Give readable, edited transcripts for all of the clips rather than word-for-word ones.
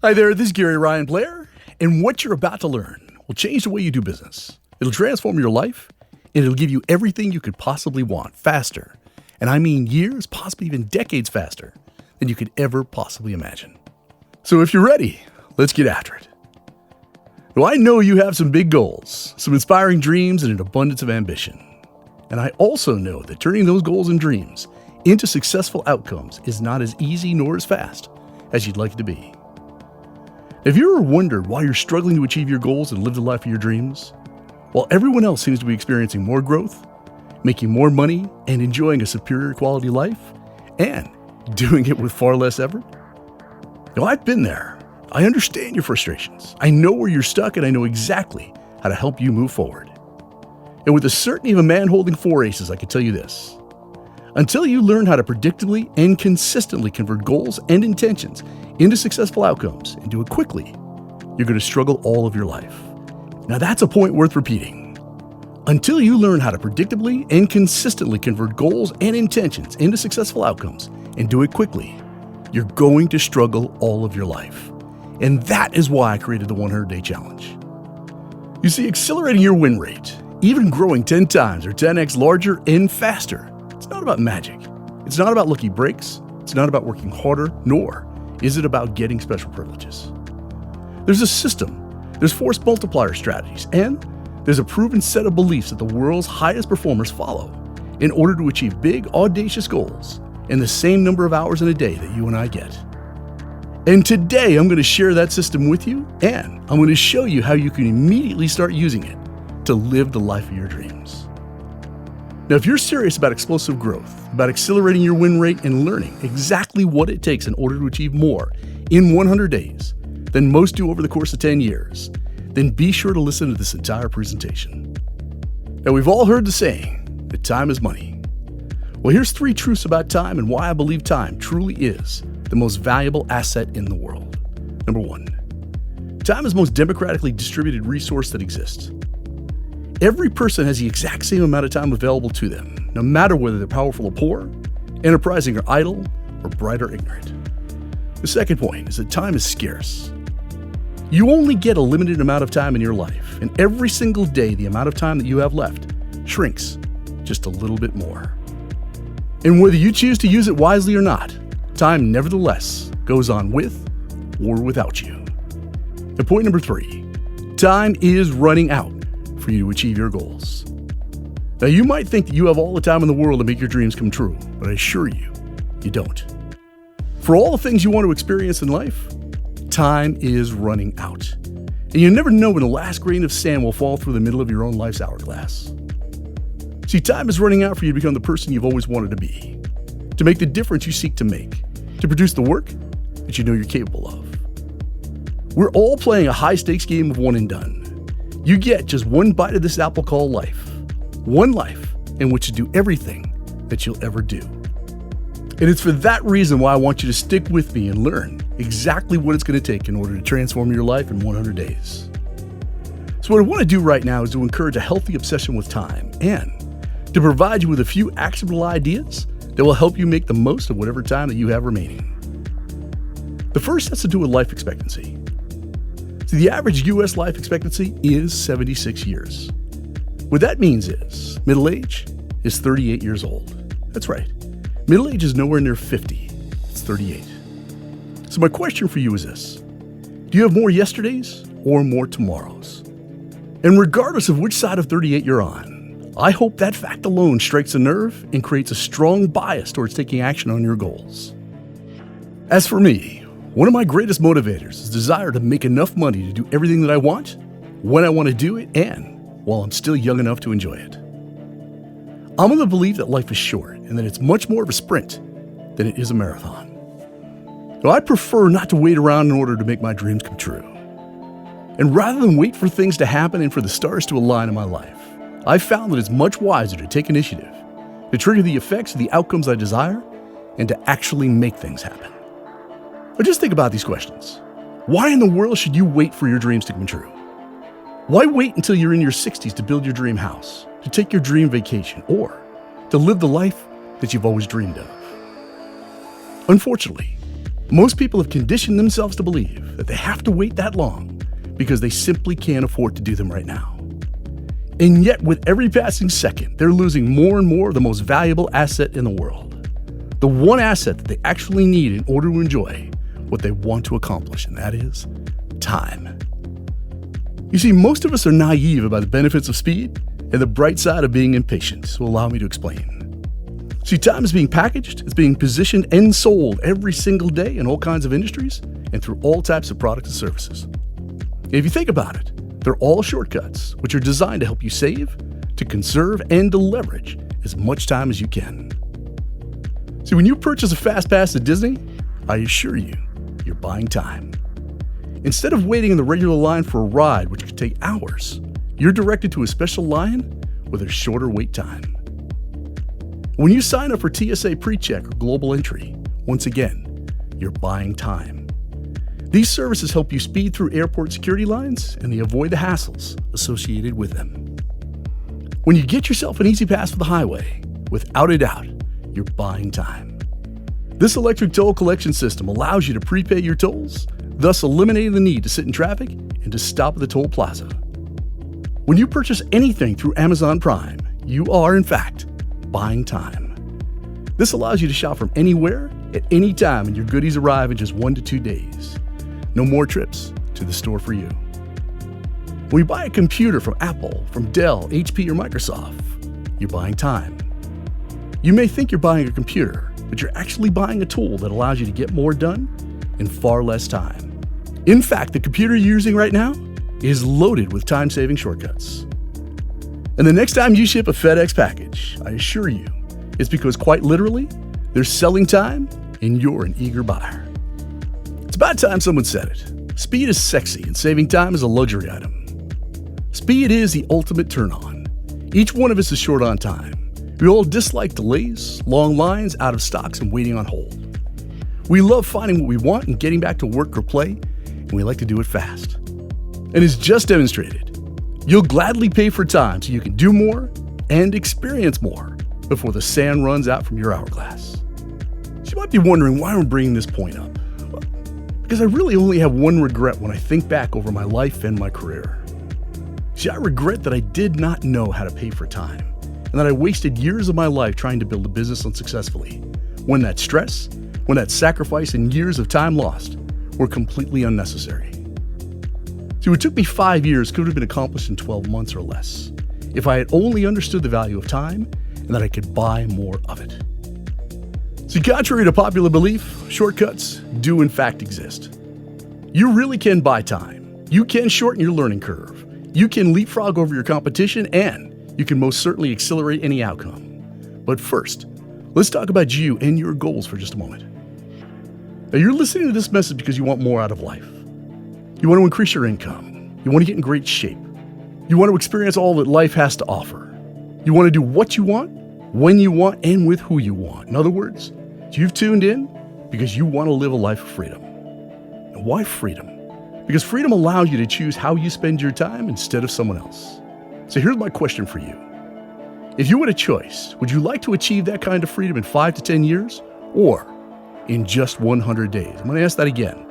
Hi there, this is Gary Ryan Blair, and what you're about to learn will change the way you do business. It'll transform your life, and it'll give you everything you could possibly want faster. And I mean years, possibly even decades faster than you could ever possibly imagine. So if you're ready, let's get after it. Now, I know you have some big goals, some inspiring dreams, and an abundance of ambition. And I also know that turning those goals and dreams into successful outcomes is not as easy nor as fast as you'd like it to be. Have you ever wondered why you're struggling to achieve your goals and live the life of your dreams? While everyone else seems to be experiencing more growth, making more money, and enjoying a superior quality life, and doing it with far less effort? Now, I've been there. I understand your frustrations. I know where you're stuck, and I know exactly how to help you move forward. And with the certainty of a man holding 4 aces, I can tell you this. Until you learn how to predictably and consistently convert goals and intentions into successful outcomes and do it quickly, you're going to struggle all of your life. Now that's a point worth repeating. Until you learn how to predictably and consistently convert goals and intentions into successful outcomes and do it quickly, you're going to struggle all of your life. And that is why I created the 100-Day Challenge. You see, accelerating your win rate, even growing 10 times or 10x larger and faster, it's not about magic. It's not about lucky breaks. It's not about working harder, nor is it about getting special privileges. There's a system, there's force multiplier strategies, and there's a proven set of beliefs that the world's highest performers follow in order to achieve big, audacious goals in the same number of hours in a day that you and I get. And today I'm going to share that system with you, and I'm going to show you how you can immediately start using it to live the life of your dreams. Now, if you're serious about explosive growth, about accelerating your win rate and learning exactly what it takes in order to achieve more in 100 days than most do over the course of 10 years, then be sure to listen to this entire presentation. Now, we've all heard the saying that time is money. Well, here's 3 truths about time and why I believe time truly is the most valuable asset in the world. Number 1, time is the most democratically distributed resource that exists. Every person has the exact same amount of time available to them, no matter whether they're powerful or poor, enterprising or idle, or bright or ignorant. The second point is that time is scarce. You only get a limited amount of time in your life, and every single day the amount of time that you have left shrinks just a little bit more. And whether you choose to use it wisely or not, time nevertheless goes on with or without you. And point number 3, time is running out for you to achieve your goals. Now, you might think that you have all the time in the world to make your dreams come true, but I assure you, you don't. For all the things you want to experience in life, time is running out. And you never know when the last grain of sand will fall through the middle of your own life's hourglass. See, time is running out for you to become the person you've always wanted to be, to make the difference you seek to make, to produce the work that you know you're capable of. We're all playing a high-stakes game of one and done. You get just one bite of this apple called life. One life in which to do everything that you'll ever do. And it's for that reason why I want you to stick with me and learn exactly what it's going to take in order to transform your life in 100 days. So what I want to do right now is to encourage a healthy obsession with time and to provide you with a few actionable ideas that will help you make the most of whatever time that you have remaining. The first has to do with life expectancy. So the average U.S. life expectancy is 76 years. What that means is middle age is 38 years old. That's right. Middle age is nowhere near 50. It's 38. So my question for you is this. Do you have more yesterdays or more tomorrows? And regardless of which side of 38 you're on, I hope that fact alone strikes a nerve and creates a strong bias towards taking action on your goals. As for me, one of my greatest motivators is desire to make enough money to do everything that I want, when I want to do it, and while I'm still young enough to enjoy it. I'm of the belief that life is short and that it's much more of a sprint than it is a marathon. Now, I prefer not to wait around in order to make my dreams come true. And rather than wait for things to happen and for the stars to align in my life, I've found that it's much wiser to take initiative, to trigger the effects of the outcomes I desire, and to actually make things happen. But just think about these questions. Why in the world should you wait for your dreams to come true? Why wait until you're in your 60s to build your dream house, to take your dream vacation, or to live the life that you've always dreamed of? Unfortunately, Most people have conditioned themselves to believe that they have to wait that long because they simply can't afford to do them right now. And yet, with every passing second, they're losing more and more of the most valuable asset in the world. The one asset that they actually need in order to enjoy what they want to accomplish, and that is time. You see, most of us are naive about the benefits of speed and the bright side of being impatient, so allow me to explain. See, time is being packaged, it's being positioned and sold every single day in all kinds of industries and through all types of products and services. If you think about it, they're all shortcuts, which are designed to help you save, to conserve, and to leverage as much time as you can. See, when you purchase a fast pass at Disney, I assure you, you're buying time. Instead of waiting in the regular line for a ride, which could take hours, you're directed to a special line with a shorter wait time. When you sign up for TSA PreCheck or Global Entry, once again, you're buying time. These services help you speed through airport security lines and they avoid the hassles associated with them. When you get yourself an easy pass for the highway, without a doubt, you're buying time. This electric toll collection system allows you to prepay your tolls, thus eliminating the need to sit in traffic and to stop at the toll plaza. When you purchase anything through Amazon Prime, you are, in fact, buying time. This allows you to shop from anywhere, at any time, and your goodies arrive in just 1 to 2 days. No more trips to the store for you. When you buy a computer from Apple, from Dell, HP, or Microsoft, you're buying time. You may think you're buying a computer, but you're actually buying a tool that allows you to get more done in far less time. In fact, the computer you're using right now is loaded with time-saving shortcuts. And the next time you ship a FedEx package, I assure you, it's because quite literally, they're selling time and you're an eager buyer. It's about time someone said it. Speed is sexy and saving time is a luxury item. Speed is the ultimate turn-on. Each one of us is short on time. We all dislike delays, long lines, out of stocks, and waiting on hold. We love finding what we want and getting back to work or play, and we like to do it fast. And as just demonstrated, you'll gladly pay for time so you can do more and experience more before the sand runs out from your hourglass. So you might be wondering why I'm bringing this point up. Well, because I really only have one regret when I think back over my life and my career. See, I regret that I did not know how to pay for time and that I wasted years of my life trying to build a business unsuccessfully, when that stress, when that sacrifice and years of time lost were completely unnecessary. See, what took me 5 years could have been accomplished in 12 months or less if I had only understood the value of time and that I could buy more of it. See, contrary to popular belief, shortcuts do in fact exist. You really can buy time. You can shorten your learning curve. You can leapfrog over your competition, and you can most certainly accelerate any outcome. But first, let's talk about you and your goals for just a moment. Now, you're listening to this message because you want more out of life. You want to increase your income. You want to get in great shape. You want to experience all that life has to offer. You want to do what you want, when you want, and with who you want. In other words, you've tuned in because you want to live a life of freedom. And why freedom? Because freedom allows you to choose how you spend your time instead of someone else. So here's my question for you. If you had a choice, would you like to achieve that kind of freedom in 5 to 10 years or in just 100 days? I'm going to ask that again.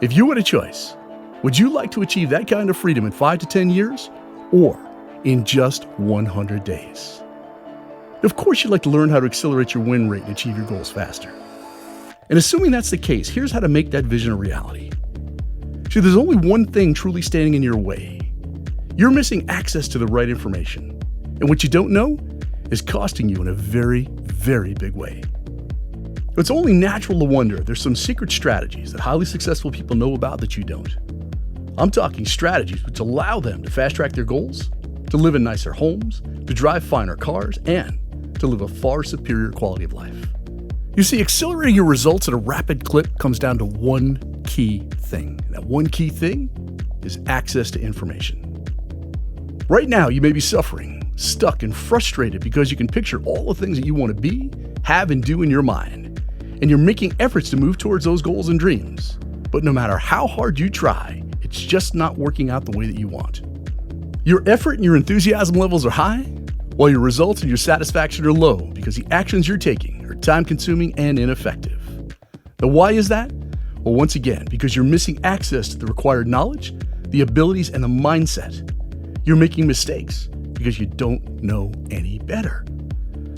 If you had a choice, would you like to achieve that kind of freedom in 5 to 10 years or in just 100 days? Of course, you'd like to learn how to accelerate your win rate and achieve your goals faster. And assuming that's the case, here's how to make that vision a reality. See, there's only one thing truly standing in your way. You're missing access to the right information. And what you don't know is costing you in a very, very big way. It's only natural to wonder if there's some secret strategies that highly successful people know about that you don't. I'm talking strategies which allow them to fast-track their goals, to live in nicer homes, to drive finer cars, and to live a far superior quality of life. You see, accelerating your results at a rapid clip comes down to one key thing. And that one key thing is access to information. Right now, you may be suffering, stuck, and frustrated because you can picture all the things that you want to be, have, and do in your mind. And you're making efforts to move towards those goals and dreams. But no matter how hard you try, it's just not working out the way that you want. Your effort and your enthusiasm levels are high, while your results and your satisfaction are low because the actions you're taking are time-consuming and ineffective. Now, why is that? Well, once again, because you're missing access to the required knowledge, the abilities, and the mindset. You're making mistakes because you don't know any better.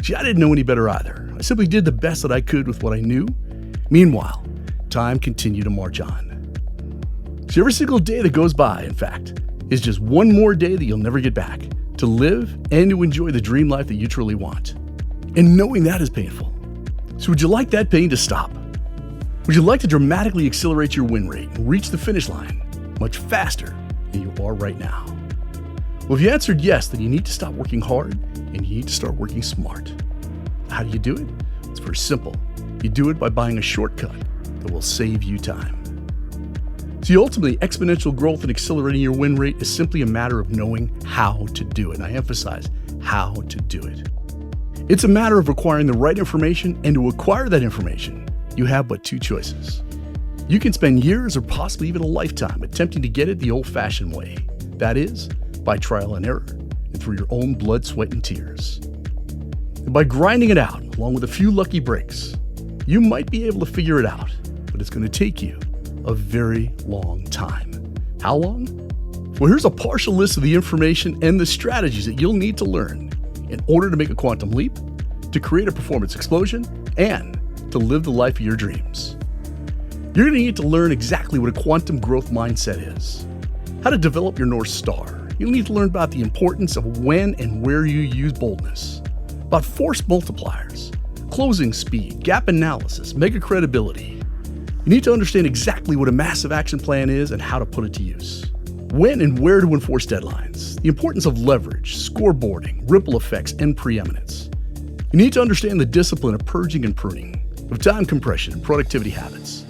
See, I didn't know any better either. I simply did the best that I could with what I knew. Meanwhile, time continued to march on. See, every single day that goes by, in fact, is just one more day that you'll never get back to live and to enjoy the dream life that you truly want. And knowing that is painful. So would you like that pain to stop? Would you like to dramatically accelerate your win rate and reach the finish line much faster than you are right now? Well, if you answered yes, then you need to stop working hard and you need to start working smart. How do you do it? It's very simple. You do it by buying a shortcut that will save you time. See, ultimately, exponential growth and accelerating your win rate is simply a matter of knowing how to do it. And I emphasize how to do it. It's a matter of acquiring the right information, and to acquire that information, you have but two choices. You can spend years or possibly even a lifetime attempting to get it the old-fashioned way. That is, by trial and error, and through your own blood, sweat, and tears. And by grinding it out, along with a few lucky breaks, you might be able to figure it out, but it's going to take you a very long time. How long? Well, here's a partial list of the information and the strategies that you'll need to learn in order to make a quantum leap, to create a performance explosion, and to live the life of your dreams. You're going to need to learn exactly what a quantum growth mindset is, how to develop your North Star. You'll need to learn about the importance of when and where you use boldness, about force multipliers, closing speed, gap analysis, mega credibility. You need to understand exactly what a massive action plan is and how to put it to use. When and where to enforce deadlines, the importance of leverage, scoreboarding, ripple effects, and preeminence. You need to understand the discipline of purging and pruning, of time compression and productivity habits.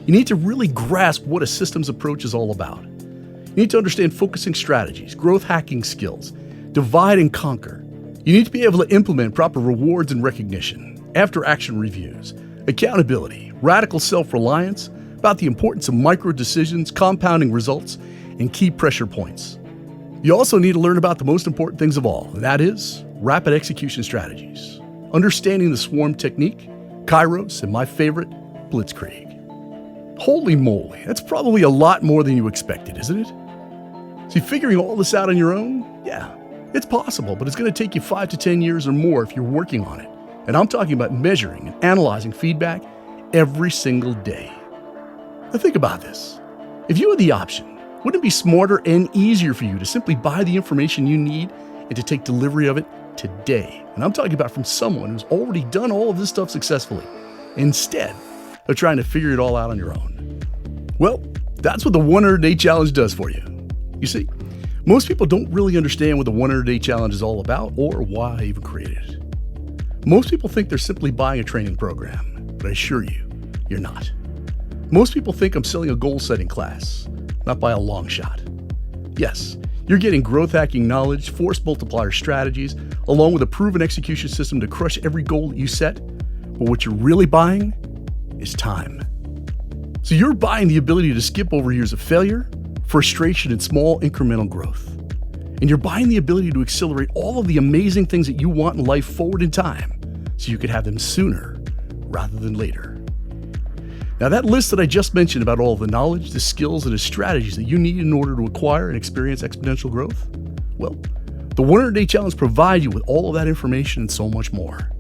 You need to really grasp what a systems approach is all about. You need to understand focusing strategies, growth hacking skills, divide and conquer. You need to be able to implement proper rewards and recognition, after-action reviews, accountability, radical self-reliance, about the importance of micro decisions, compounding results, and key pressure points. You also need to learn about the most important things of all, and that is rapid execution strategies, understanding the swarm technique, Kairos, and my favorite, Blitzkrieg. Holy moly, that's probably a lot more than you expected, isn't it? See, figuring all this out on your own, yeah, it's possible, but it's going to take you 5 to 10 years or more if you're working on it. And I'm talking about measuring and analyzing feedback every single day. Now think about this. If you had the option, wouldn't it be smarter and easier for you to simply buy the information you need and to take delivery of it today? And I'm talking about from someone who's already done all of this stuff successfully, instead of trying to figure it all out on your own. Well, that's what the 100-Day Challenge does for you. You see, most people don't really understand what the 100-Day Challenge is all about or why I even created it. Most people think they're simply buying a training program, but I assure you, you're not. Most people think I'm selling a goal-setting class, not by a long shot. Yes, you're getting growth hacking knowledge, force multiplier strategies, along with a proven execution system to crush every goal that you set, but what you're really buying is time. So you're buying the ability to skip over years of failure, frustration, and small incremental growth. And you're buying the ability to accelerate all of the amazing things that you want in life forward in time so you could have them sooner rather than later. Now, that list that I just mentioned about all the knowledge, the skills, and the strategies that you need in order to acquire and experience exponential growth, well, the 100-Day Challenge provides you with all of that information and so much more.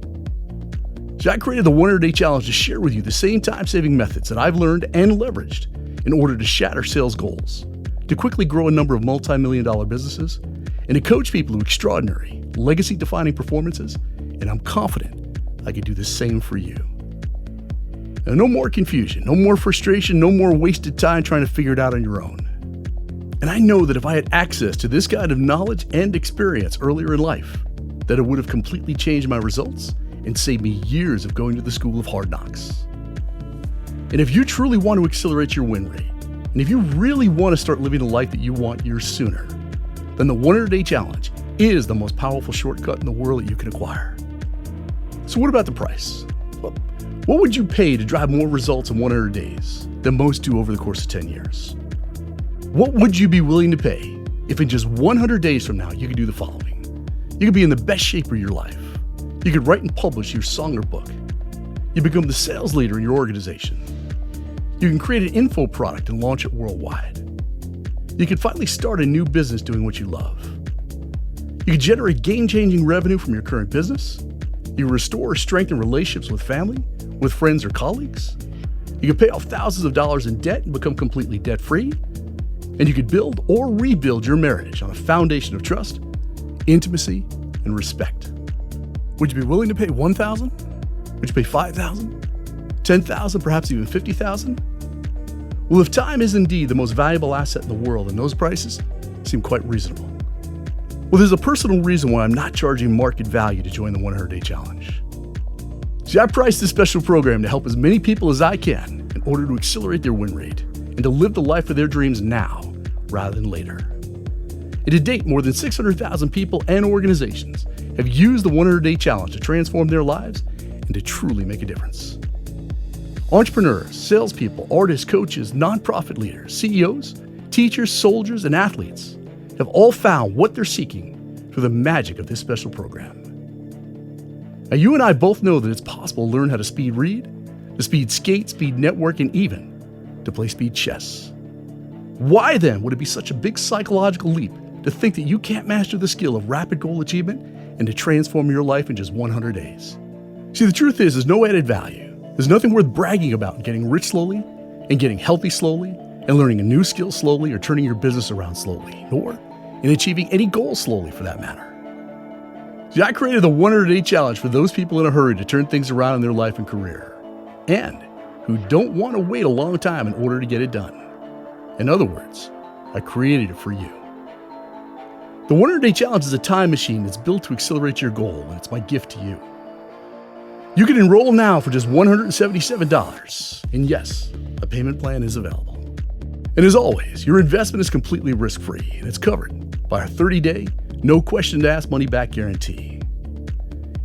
So I created the 100-Day Challenge to share with you the same time-saving methods that I've learned and leveraged in order to shatter sales goals, to quickly grow a number of multi-million-dollar businesses, and to coach people to extraordinary, legacy-defining performances, and I'm confident I can do the same for you. Now, no more confusion, no more frustration, no more wasted time trying to figure it out on your own. And I know that if I had access to this kind of knowledge and experience earlier in life, that it would have completely changed my results and saved me years of going to the school of hard knocks. And if you truly want to accelerate your win rate, and if you really want to start living the life that you want years sooner, then the 100-Day Challenge is the most powerful shortcut in the world that you can acquire. So what about the price? Well, what would you pay to drive more results in 100 days than most do over the course of 10 years? What would you be willing to pay if in just 100 days from now you could do the following? You could be in the best shape of your life. You could write and publish your song or book. You become the sales leader in your organization. You can create an info product and launch it worldwide. You can finally start a new business doing what you love. You can generate game-changing revenue from your current business. You can restore or strengthen relationships with family, with friends or colleagues. You can pay off thousands of dollars in debt and become completely debt-free. And you could build or rebuild your marriage on a foundation of trust, intimacy, and respect. Would you be willing to pay $1,000? Would you pay $5,000? $10,000, perhaps even $50,000? Well, if time is indeed the most valuable asset in the world, and those prices seem quite reasonable. Well, there's a personal reason why I'm not charging market value to join the 100-Day Challenge. See, I priced this special program to help as many people as I can in order to accelerate their win rate and to live the life of their dreams now rather than later. And to date, more than 600,000 people and organizations have used the 100-Day Challenge to transform their lives and to truly make a difference. Entrepreneurs, salespeople, artists, coaches, nonprofit leaders, CEOs, teachers, soldiers, and athletes have all found what they're seeking through the magic of this special program. Now, you and I both know that it's possible to learn how to speed read, to speed skate, speed network, and even to play speed chess. Why then would it be such a big psychological leap to think that you can't master the skill of rapid goal achievement and to transform your life in just 100 days? See, the truth is, there's no added value. There's nothing worth bragging about in getting rich slowly and getting healthy slowly and learning a new skill slowly or turning your business around slowly, nor in achieving any goal slowly for that matter. See, I created the 100-Day Challenge for those people in a hurry to turn things around in their life and career, and who don't want to wait a long time in order to get it done. In other words, I created it for you. The 100-Day Challenge is a time machine that's built to accelerate your goal, and it's my gift to you. You can enroll now for just $177, and yes, a payment plan is available. And as always, your investment is completely risk-free, and it's covered by our 30-day, no-question-asked money-back guarantee.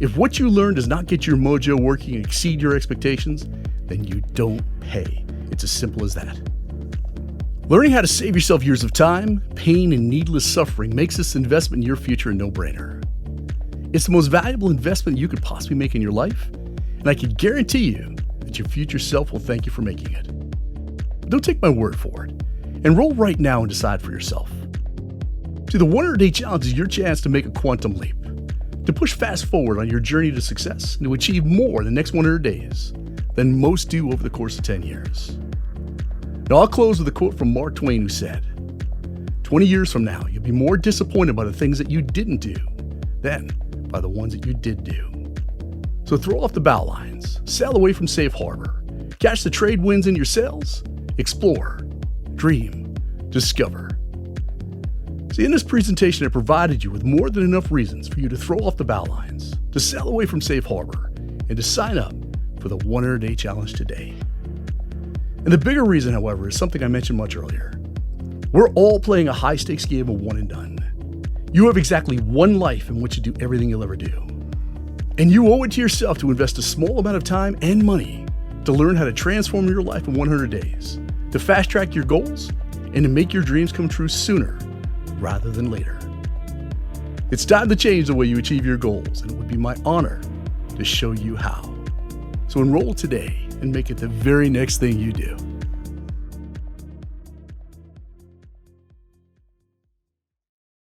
If what you learn does not get your mojo working and exceed your expectations, then you don't pay. It's as simple as that. Learning how to save yourself years of time, pain, and needless suffering makes this investment in your future a no-brainer. It's the most valuable investment you could possibly make in your life, and I can guarantee you that your future self will thank you for making it. But don't take my word for it. Enroll right now and decide for yourself. See, the 100-Day Challenge is your chance to make a quantum leap, to push fast forward on your journey to success and to achieve more in the next 100 days than most do over the course of 10 years. Now, I'll close with a quote from Mark Twain, who said, 20 years from now, you'll be more disappointed by the things that you didn't do than by the ones that you did do. So throw off the bow lines, sail away from safe harbor, catch the trade winds in your sails, explore, dream, discover. See, in this presentation, I provided you with more than enough reasons for you to throw off the bow lines, to sail away from safe harbor, and to sign up for the 100-Day Challenge today. And the bigger reason, however, is something I mentioned much earlier. We're all playing a high-stakes game of one and done. You have exactly one life in which to do everything you'll ever do. And you owe it to yourself to invest a small amount of time and money to learn how to transform your life in 100 days, to fast-track your goals, and to make your dreams come true sooner rather than later. It's time to change the way you achieve your goals, and it would be my honor to show you how. So enroll today and make it the very next thing you do.